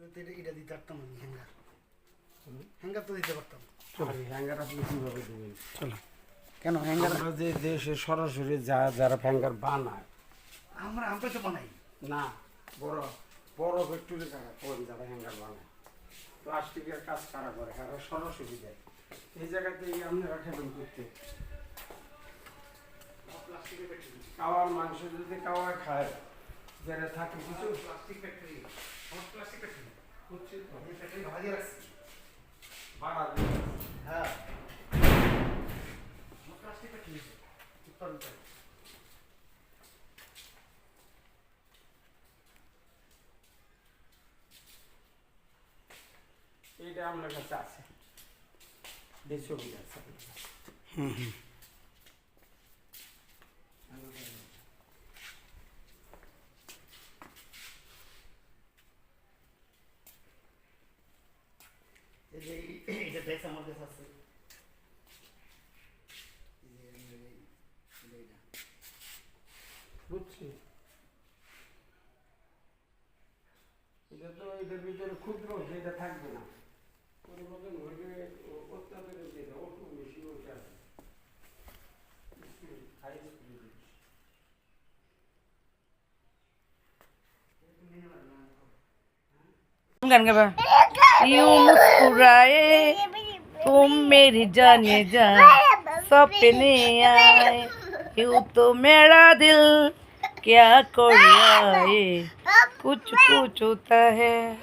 এটা দিতে পারতাম আমি হ্যাঙ্গার হ্যাঙ্গার তো দিতে পারতাম। হ্যাঙ্গার আপনি কিভাবে দেবেন? চলো কেন হ্যাঙ্গার আমরা যে দেশে সরাসরি যারা হ্যাঙ্গার বানায়, আমরা তো বানাই না বড় বড় ফ্যাক্টরি কারা করেন যারা হ্যাঙ্গার বানায়, প্লাস্টিকের কাজ কারা করে, কারা সরাসরি দেয়। এই জায়গাতে আপনারা খেবেন করতে প্লাস্টিকের ফ্যাক্টরি কাওয়ার মাংস যদি কাওয়া খায় যারা থাকে কিছু প্লাস্টিক ফ্যাক্টরি আমার প্লাস্টিক ফ্যাক্টরি হচ্ছে তো আমি ফ্যাক্টরি ভাড়া রাখছি। ভাড়া দিয়ে হ্যাঁ আমার প্লাস্টিক ফ্যাক্টরি উৎপাদন করে। এইটা আপনার কাছে আছে, এই ছবিটা আছে আপনার কাছে। এই যে এটা ব্যাস আমার কাছে আছে। বুঝছি, এটা তো এটার ভিতরে ক্ষুদ্র, যেটা থাকবে না পরিবর্তন হইবে অত্যাধুনিক, যেটা অল্প বেশি ওইটা আছে হাই স্পিড। गान गाबा यूं मुस्कुराए तुम मेरी जाने जा सपने आए यूं तो मेरा दिल क्या कर आए कुछ कुछ होता है।